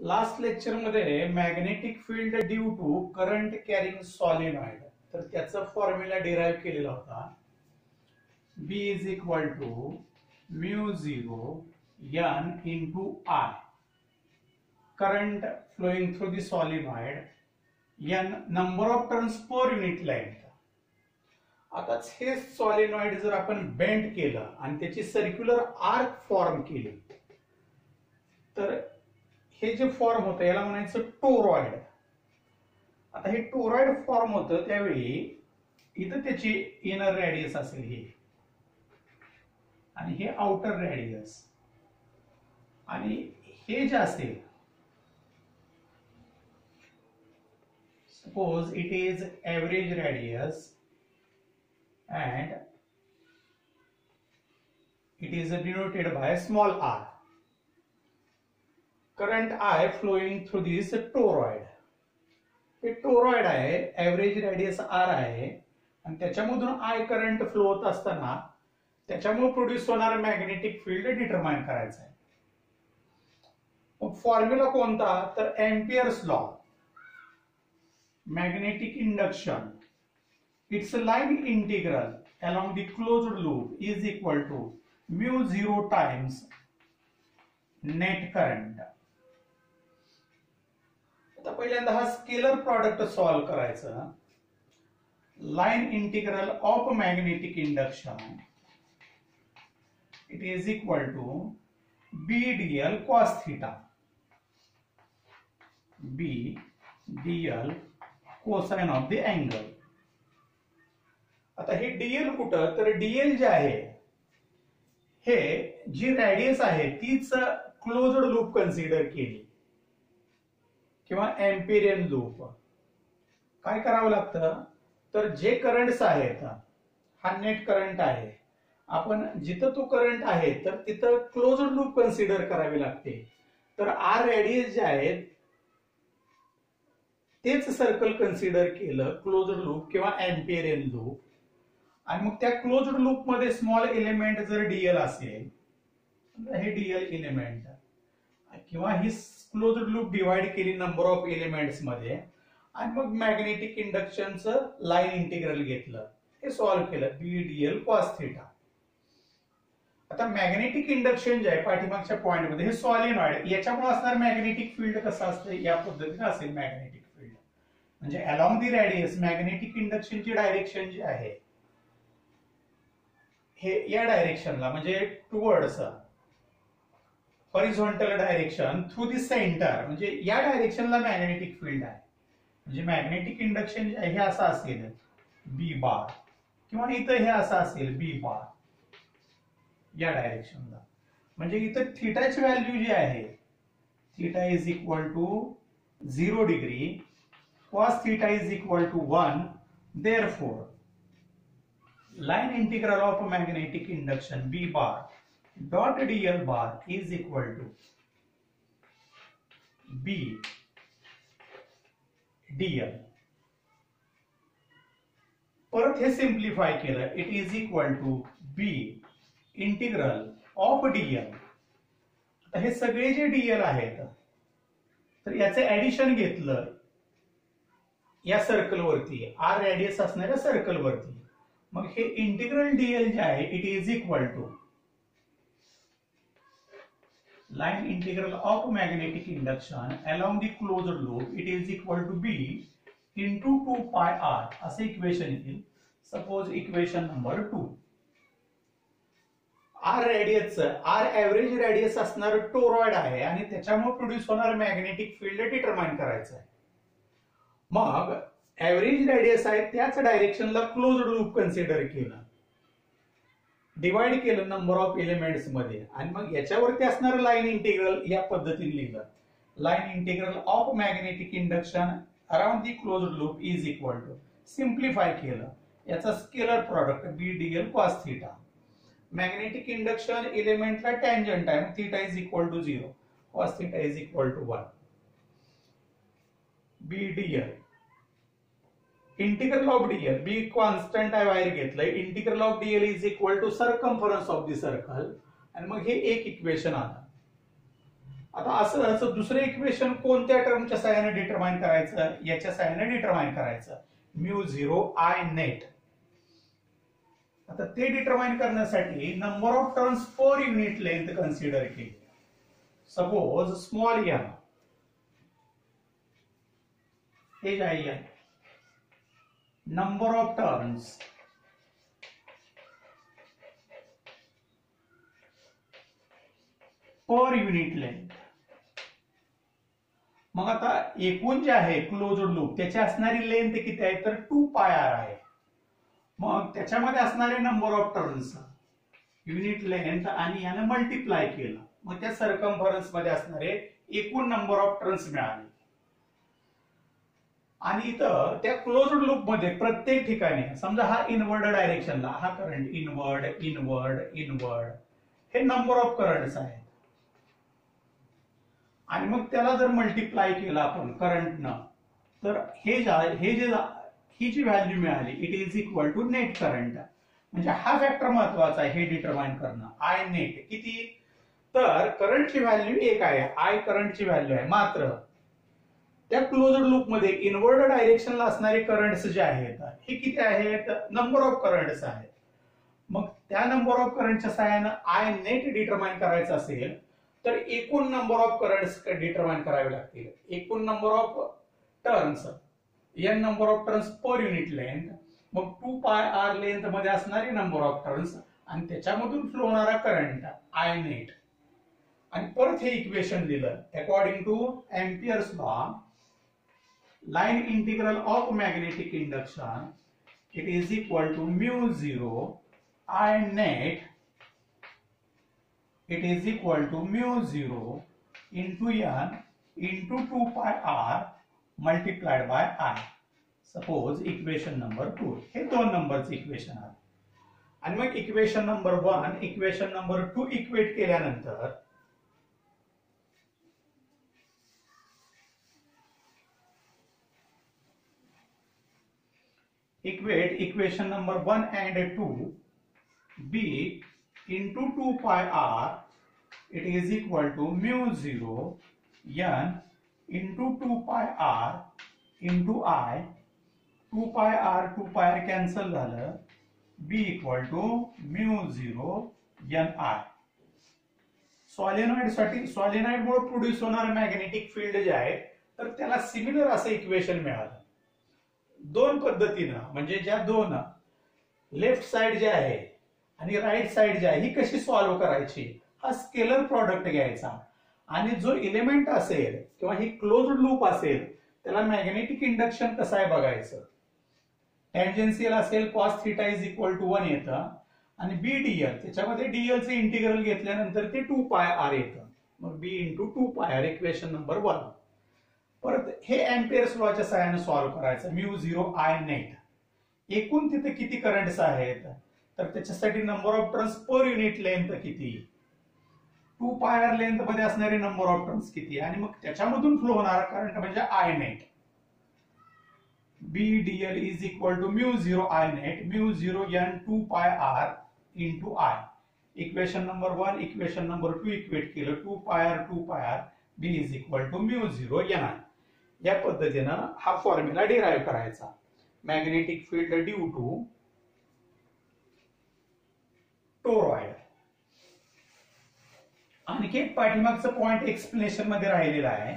Last lecture मध्ये magnetic field due to current carrying solenoid तर त्याचा फॉर्म्युला डिराइव्ह केलेला होता. B is equal to mu 0 n into I. Current flowing through the solenoid, n number of turns per unit length. आता हे solenoid जर आपण bend केलं आणि त्याची सर्क्युलर आर्क फॉर्म केली तर हे जे फॉर्म होतं याला म्हणायचं टोरॉइड. आता हे टोरॉइड फॉर्म होतं त्यावेळी इथं त्याची इनर रेडियस असेल हे आणि हे आउटर रेडियस आणि हे जे असेल suppose it is average radius and it is denoted by small r. Current I flowing through this toroid. हे टोरॉइड आहे, एव्हरेज रेडियस r आहे आणि त्याच्यामधून I करंट फ्लो होत असताना त्याच्यामुळे प्रोड्यूस होणारा मॅग्नेटिक फील्ड डिटरमाइन करायचा आहे. मग फॉर्म्युला कोणता तर Ampere's law. Magnetic induction, its line integral along the closed loop is equal to mu 0 times net current. आता पहिल्यांदा हा स्केलर प्रॉडक्ट सॉल्व करायचा. Line integral of magnetic induction it is equal to b dl cos theta, b dl cosine of the angle. आता हे Diehl कुठं तर Diehl जे आहे हे जी रेडियस आहे तीच क्लोज्ड लूप कन्सिडर केली किंवा एम्पिरियन लूप. काय करावं लागतं तर जे करंट्स आहेत हा नेट करंट आहे, आपण जिथं तो करंट आहे तर तिथं क्लोज्ड लूप कन्सिडर करावी लागते. तर आर रेडियस जे आहेत तेच सर्कल कन्सिडर केलं क्लोज्ड लूप किंवा एम्पिरियन लूप आणि मग त्या क्लोज्ड लूप मध्ये स्मॉल एलिमेंट जर डीएल असेल हे डीएल एलिमेंट किंवा ही क्लोज्ड लूप डिवाइड केली नंबर ऑफ एलिमेंट्स मध्ये आणि मग मॅग्नेटिक इंडक्शनचं लाईन इंटिग्रल घेतलं, हे सॉल्व्ह केलं बी डीएल कॉस थिटा. आता मॅग्नेटिक इंडक्शन जे आहे पाठीमागच्या पॉइंट मध्ये हे सॉलिनॉइड याच्यामुळे असणार मॅग्नेटिक फील्ड कसं असतं या पद्धतीने असेल. मॅग्नेटिक फील्ड म्हणजे अलॉंग दी रेडियस मॅग्नेटिक इंडक्शनची डायरेक्शन जी आहे हे या डायरेक्शनला म्हणजे towards horizontal direction through the centre म्हणजे या डायरेक्शनला मॅग्नेटिक फील्ड आहे. म्हणजे मॅग्नेटिक इंडक्शन जे आहे हे असं असेल बी बार किंवा इथं हे असं असेल बी बार या डायरेक्शनला. म्हणजे इथं थीटाची व्हॅल्यू जी आहे theta is equal to 0 degree, cos theta is equal to 1. Therefore line integral of magnetic induction B bar dot dl bar is equal to B dl. परत हे सिंप्लिफाय केलं, it is equal to B integral of dl. आता हे सगळे जे dl आहेत तर याचे ऍडिशन घेतलं या सर्कल वरती आर रेडियस असणाऱ्या सर्कल वरती. मग हे इंटिग्रल डीएल जे आहे it is equal to line integral of magnetic induction along the closed loop it is equal to B into 2 pi R असं इक्वेशन येईल. Suppose equation number 2. R radius, R average radius असणार toroid आहे आणि त्याच्यामुळे produce होणार magnetic field determine करायचं आहे. मग एव्हरेज रेडियस आहे त्याच डायरेक्शनला क्लोज्ड लूप कन्सिडर केलं, डिवाइड केलं नंबर ऑफ एलिमेंट्स मध्ये आणि मग याच्यावरती असणारं लाईन इंटिग्रल या पद्धतीने लिहिलं. Line integral of magnetic induction around the closed loop is equal to simplify केलं याचा scalar product B DL cos theta. Magnetic induction एलिमेंटला टँजंट आहे, theta is equal to 0, cos theta is equal to 1. B DL integral of DL, B constant आहे बाहेर घेतलंय, integral of DL is equal to circumference of the circle आणि मग हे एक equation आलं. आता असं असं दुसरं इक्वेशन कोणत्या टर्मच्या साहाय्याने डिटरमाइन करायचं, याच्या साहाय्याने डिटरमाइन करायचं, म्यू झिरो आय नेट. आता ते डिटरमाइन करण्यासाठी number of turns per unit length consider केली. सपोज स्मॉल एन हे आहे number of turns per unit length. मग आता एकूण जे आहे क्लोज्ड लूप त्याची असणारी लेंथ किती आहे तर 2 पाय आर आहे. मग त्याच्यामध्ये असणारे number of turns unit length आणि याने मल्टिप्लाय केलं, मग त्या सर्कम्फरन्स मध्ये असणारे एकूण नंबर ऑफ टर्न्स मिळाले. आणि इथं त्या क्लोज्ड लूप मध्ये प्रत्येक ठिकाणी समजा हा इनवर्ड डायरेक्शनला हा करंट इनवर्ड इनवर्ड इनवर्ड हे नंबर ऑफ करंट्स आहेत. आणि मग त्याला जर मल्टिप्लाय केलं आपण करंटनं तर ही जी व्हॅल्यू मिळाली it is equal to net current. म्हणजे हा फॅक्टर महत्वाचा आहे हे डिटरमाइन करणं. आय नेट किती तर करंटची व्हॅल्यू 1 आहे, आय करंटची व्हॅल्यू आहे. मात्र त्या क्लोज्ड लूप मध्ये इनवर्ड डायरेक्शनला असणारे करंट्स जे आहेत हे किती आहेत नंबर ऑफ करंट्स आहेत. मग त्या नंबर ऑफ करंटच्या सहाय्याने आय नेट डिटरमाइन करायचं असेल तर एकूण नंबर ऑफ करंट्स डिटरमाइन करावे लागतील. एकूण number of turns N number of turns per unit length, मग 2 पाय आर लेंथ मध्ये असणारे नंबर ऑफ टर्न्स आणि त्याच्यामधून फ्लो होणारा करंट आय नेट. आणि परत हे इक्वेशन लिहिलं according to Ampere's law line integral of magnetic induction it is equal to mu zero I net it is equal to mu 0 into n into 2 pi r multiplied by I. Suppose equation number 2 हे दोन नंबरचे equation आहे. आणि मग equation number 1 equation number 2 equate केल्यानंतर equate equation number 1 and 2 b into 2 pi r it is equal to mu 0 n into 2 pi r into I. 2 pi r cancel झालं, b equal to mu 0 n I. Solenoid साठी solenoid मुळे produce होणारे magnetic field जे आहे तर त्याला similar असं equation मिळालं. दोन पद्धतीनं म्हणजे ज्या दोन लेफ्ट साइड जे आहे आणि राईट साइड जी आहे ही कशी सॉल्व्ह करायची, हा स्केलर प्रॉडक्ट घ्यायचा आणि जो इलेमेंट असेल किंवा ही क्लोज्ड लूप असेल त्याला मॅग्नेटिक इंडक्शन कसं आहे बघायचं. टॅन्जेन्शियल असेल cos theta is equal to 1 येतं आणि बी डीएल त्याच्यामध्ये डीएल चे इंटिग्रल घेतल्यानंतर ते 2 पाय आर येतं. मग बी into 2 pi R equation number 1. परत हे एम्पियर्स लॉच्या सहाय्याने सॉल्व्ह करायचं. म्यू 0 आय नेट एकूण तिथे किती करंट्स आहेत तर त्याच्यासाठी number of turns per unit length किती, 2 पाय आर लेंथ मध्ये असणारे नंबर ऑफ टर्न्स किती आणि मग त्याच्यामधून फ्लो होणारा करंट म्हणजे I net. B DL is equal to mu 0 I net mu 0 N 2 pi R into I. Equation number 1 equation number 2 equate केलं 2 pi R B is equal to mu 0 N I. या पद्धतीनं हा formula derive करायचा. Magnetic field due to toroid. आणखी एक पाठीमागचा point explanation मध्ये राहिलेला आहे.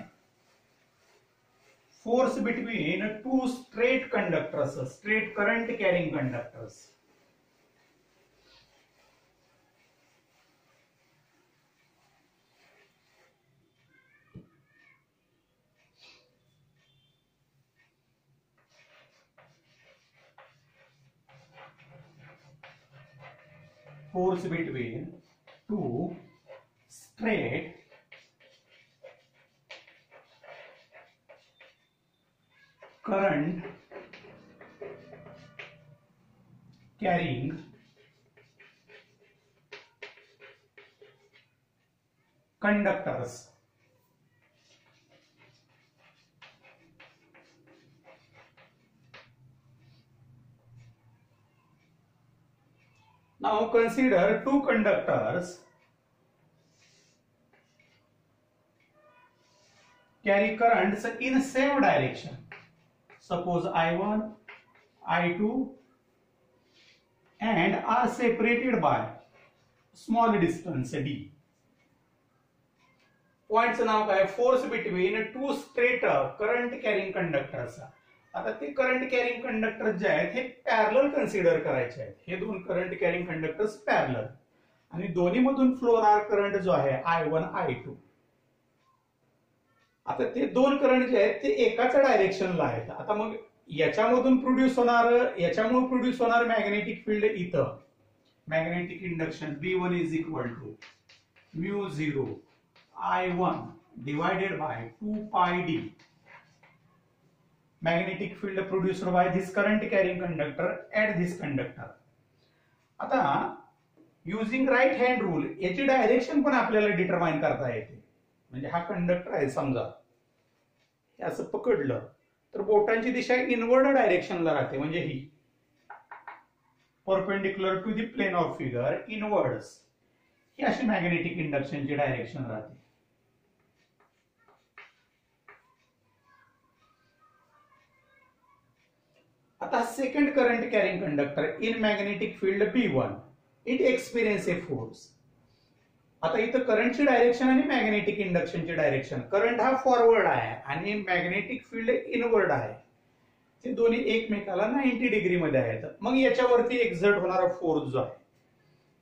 Force between 2 straight conductors straight current carrying conductors. Force between 2 straight current carrying conductors. Now consider two conductors carry currents in same direction. Suppose I1, I2 and are separated by small distance d. पॉइंटचं नाव काय? Force between two straight current carrying conductors. आता ते current carrying conductor जे आहेत हे parallel consider करायचे आहेत. हे दोन करंट कॅरिंग कंडक्टर्स पॅरलल आणि दोन्ही मधून फ्लो होणारा करंट जो आहे I1, I2. आता ते दोन करंट जे आहेत ते एकाच डायरेक्शनला आहेत. आता मग याच्यामुळे प्रोड्यूस होणार मॅग्नेटिक फील्ड इथं magnetic induction B1 is equal to μ0 I1 divided by 2 pi d. Magnetic field produced by this current carrying conductor at this conductor. आता using right hand rule याची डायरेक्शन पण आपल्याला डिटरमाइन करता येते. म्हणजे हा कंडक्टर आहे समजा, हे असं पकडलं तर बोटांची दिशा इनवर्ड डायरेक्शनला राहते. म्हणजे ही perpendicular to the plane of figure inwards ही अशी मॅग्नेटिक इंडक्शनची डायरेक्शन राहते. आता second current carrying conductor in magnetic field B1 it experience a force. आता इथं करंटची डायरेक्शन आणि मॅग्नेटिक इंडक्शनची डायरेक्शन, करंट हा फॉरवर्ड आहे आणि मॅग्नेटिक फील्ड इनवर्ड आहे. ते दोन्ही एकमेकाला 90 डिग्री मध्ये आहेत. मग याच्यावरती एक्झर्ट होणारा फोर्स जो आहे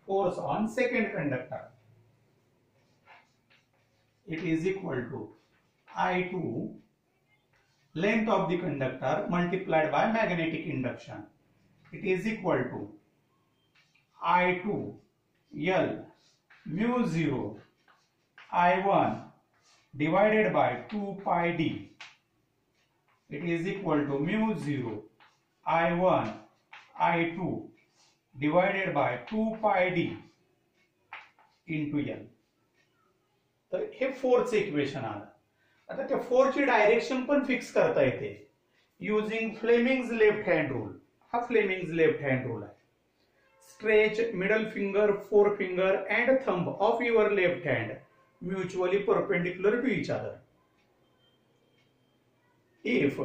force on second conductor it is equal to I2 length of the conductor multiplied by magnetic induction. It is equal to I2 L μ0 I1 divided by 2 pi d. It is equal to μ0 I1 I2 divided by 2 pi d into L. तर हे force equation आलं. आता त्या फोर्सची direction पण fix करता येते using Fleming's left hand rule. हा फ्लेमिंग्स लेफ्ट हँड रूल आहे. Stretch middle finger, four finger and thumb of your left hand mutually perpendicular to each other. If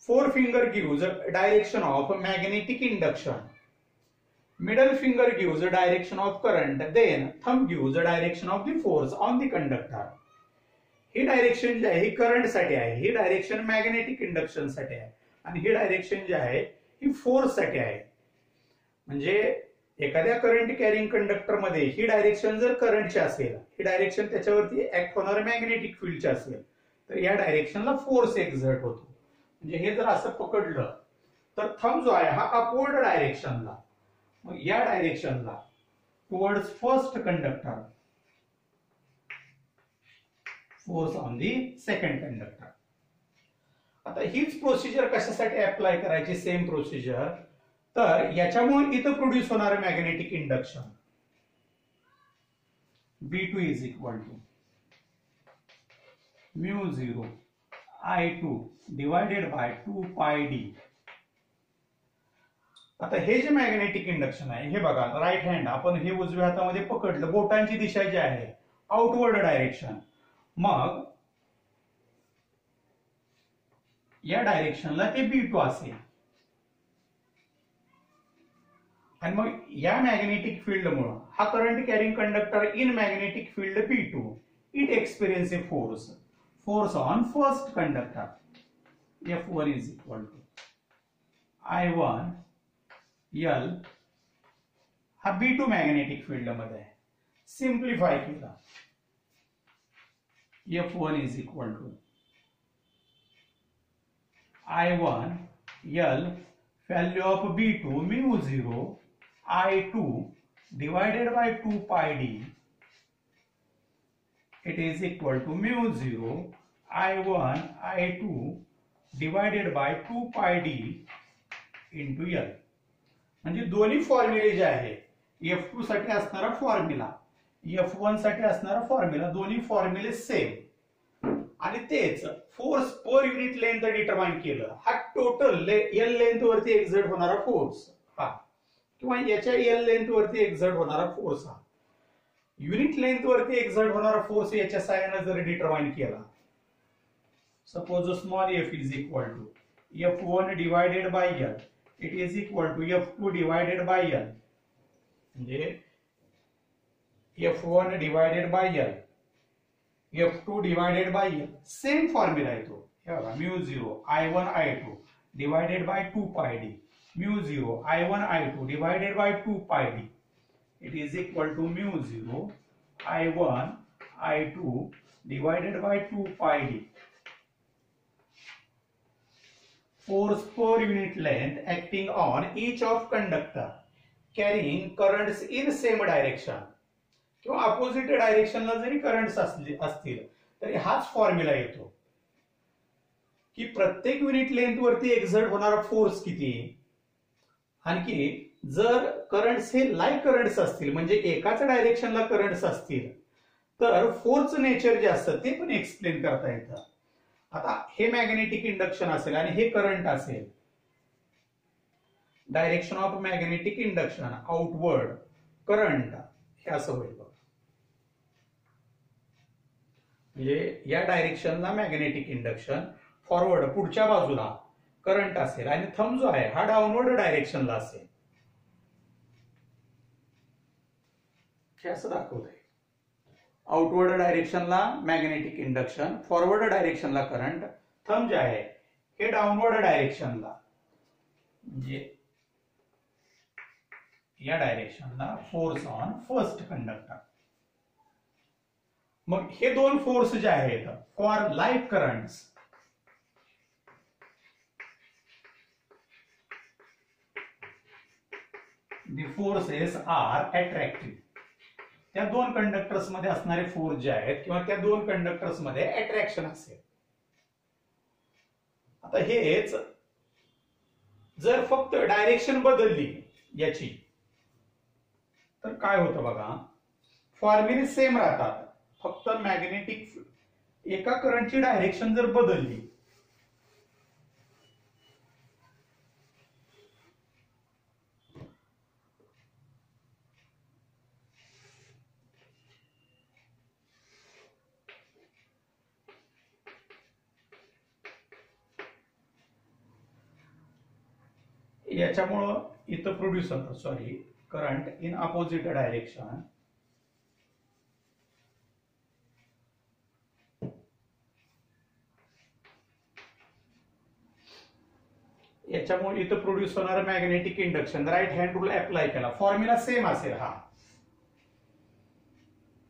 forefinger gives direction of magnetic induction, middle finger gives direction of current, then thumb gives direction of the force on the conductor. ही direction जी आहे ही current साठी आहे, ही direction magnetic induction साठी आहे आणि ही direction जी आहे ही फोर्स साठी आहे. म्हणजे एखाद्या करंट कॅरिंग कंडक्टर मध्ये ही डायरेक्शन जर करंटची असेल, ही डायरेक्शन त्याच्यावरती ऍक्ट होणार मॅग्नेटिक फील्डची असेल तर या डायरेक्शनला फोर्स एक्झर्ट होतो. म्हणजे हे जर असं पकडलं तर थंब जो आहे हा अपवर्ड डायरेक्शनला, मग या डायरेक्शनला towards first conductor, force on the second conductor. आता हीच प्रोसिजर कशासाठी अप्लाय करायची, सेम प्रोसिजर. तर याच्यामुळे इथं प्रोड्यूस होणारे magnetic induction B2 is equal to μ0 I2 divided by 2 pi d. आता हे जे मॅग्नेटिक इंडक्शन आहे हे बघा, राईट हँड आपण हे उजव्या हातामध्ये पकडलं, बोटांची दिशा जी आहे आउटवर्ड डायरेक्शन, मग या डायरेक्शनला ते B2 असेल आणि मग या मॅग्नेटिक फील्ड मुळे हा current carrying conductor in magnetic field B2 it experience a force on first conductor F1 is equal to I1 L. हा B2 मॅग्नेटिक फील्ड मध्ये आहे. सिंप्लिफाय केला F1 is equal to I1 L value of B2 μ0 I2 divided by 2 pi d. It is equal to μ0 I1 I2 divided by 2 pi d into L. म्हणजे दोन्ही फॉर्म्युले जे आहे F2 साठी असणारा फॉर्म्युला, F1 साठी असणारा फॉर्म्युला, दोन्ही फॉर्म्युले सेम आणि तेच फोर्स पर युनिट लेंथ डिटरमाइन केलं. हा टोटल L लेंथ वरती एक्झर्ट होणारा फोर्स हा, किंवा याच्या L लेंथ वरती एक्झर्ट होणारा फोर्स हा, युनिट लेंथ वरती एक्झर्ट होणारा फोर्स याच्या साहाय्याने जर डिटरमाइन केला Suppose the small f is equal to f1 divided by L. It is equal to f2 divided by L. म्हणजे f1 divided by L, f2 divided by L. Same formula येतो. हे बघा μ0 I1 I2 divided by 2 pi d. μ0 I1 I2 divided by 2 pi d. It is equal to μ0 I1 I2 divided by 2 pi d. Force per unit length acting on each of conductor carrying currents in same direction. किंवा opposite डायरेक्शनला जरी currents असतील तरी हाच formula येतो की प्रत्येक unit length वरती exert होणारा फोर्स किती. आणखी जर करंट्स हे लाईक करंट्स असतील म्हणजे एकाच डायरेक्शनला करंट्स असतील तर फोर्सचं नेचर जे असतं ते पण एक्सप्लेन करता येतं. आता हे मॅग्नेटिक इंडक्शन असेल आणि हे करंट असेल. Direction of magnetic induction outward current हे असं होईल बघा. म्हणजे या डायरेक्शनला मॅग्नेटिक इंडक्शन, फॉरवर्ड पुढच्या बाजूला करंट असेल आणि थंब जो आहे हा डाऊनवर्ड डायरेक्शनला असेल. हे असं दाखवत आहे. आउटवर्ड डायरेक्शनला मॅग्नेटिक इंडक्शन, फॉरवर्ड डायरेक्शनला करंट, थंब जे आहे हे डाऊनवर्ड डायरेक्शनला म्हणजे या डायरेक्शनला फोर्स ऑन फर्स्ट कंडक्टर. मग हे दोन फोर्स जे आहेत for like currents the forces are attractive. त्या दोन कंडक्टर्स मध्ये असणारे फोर्स जे आहेत किंवा त्या दोन कंडक्टर्स मध्ये अट्रॅक्शन असेल. आता हेच जर फक्त डायरेक्शन बदलली याची तर काय होतं बघा. फॉर्म्युले सेम राहतात, फक्त मॅग्नेटिक एका करंटची डायरेक्शन जर बदलली याच्यामुळं इथं प्रोड्यूस होतं sorry current in opposite direction. याच्यामुळे इथं प्रोड्यूस होणार magnetic induction right hand rule apply केला. फॉर्म्युला सेम असेल हा.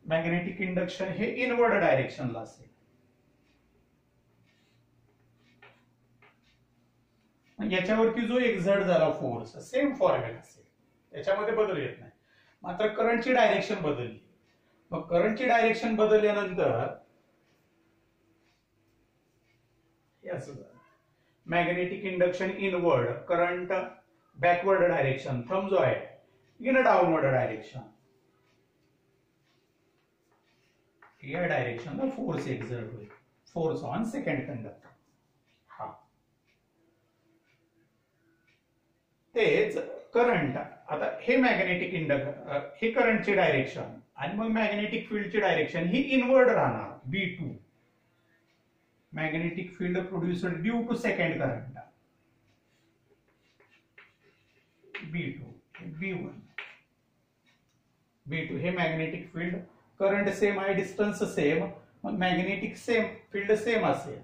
मॅग्नेटिक इंडक्शन हे इनवर्ड डायरेक्शनला असेल. याच्यावरती जो एक्झर्ट झाला फोर्स सेम फॉर्म्युला असेल, त्याच्यामध्ये बदल येत नाही. मात्र करंटची डायरेक्शन बदलली. मग करंटची डायरेक्शन बदलल्यानंतर हे असं झालं. Magnetic induction inward, current backward direction, thumb जो आहे इन डाऊनवर्ड डायरेक्शन. या डायरेक्शनला फोर्स एक्झर्ट होईल, फोर्स ऑन सेकंड कंडक्टर. हा तेच करंट. आता हे मॅग्नेटिक इंडक्टर हे करंटची डायरेक्शन आणि मग मॅग्नेटिक फील्डची डायरेक्शन ही इनवर्ड राहणार B2. Magnetic field produced due to second current B2, B1, B2 हे मॅग्नेटिक फील्ड. करंट सेम आहे, डिस्टन्स सेम, मग मॅग्नेटिक सेम फील्ड सेम असेल.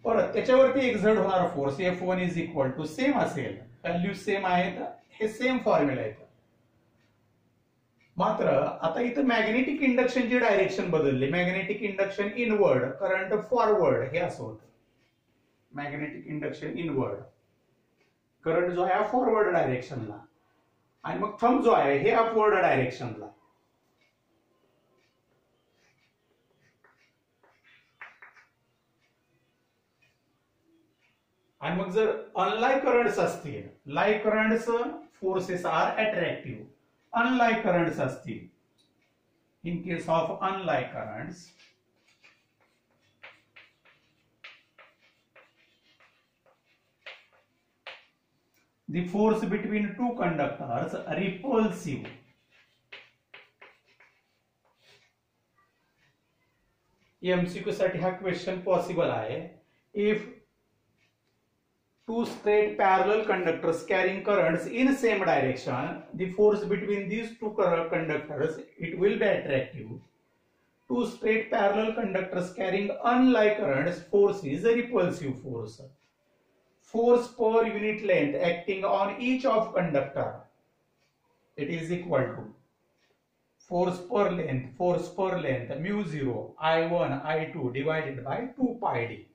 परत त्याच्यावरती एक्झर्ट होणारा force F1 is equal to same असेल, व्हॅल्यू सेम आहेत, हे सेम फॉर्म्युला आहेत. मात्र आता इथं मॅग्नेटिक इंडक्शनची डायरेक्शन बदलली. Magnetic induction inward, current forward हे असं होतं. मॅग्नेटिक इंडक्शन इनवर्ड, करंट जो आहे फॉरवर्ड डायरेक्शनला आणि मग थंब जो आहे हे अपवर्ड डायरेक्शनला. आणि मग जर अनलाईक करंट्स असतील, like currents forces are attractive, unlike currents असतील, in case of unlike currents the force between two conductors repulsive. MCQ साठी हा क्वेश्चन पॉसिबल आहे. If two straight parallel conductors carrying currents in same direction, the force between these two conductors, it will be attractive. Two straight parallel conductors carrying unlike currents, force is a repulsive force. Force per unit length acting on each of conductor, it is equal to force per length mu 0 I1 I2 divided by 2 pi d.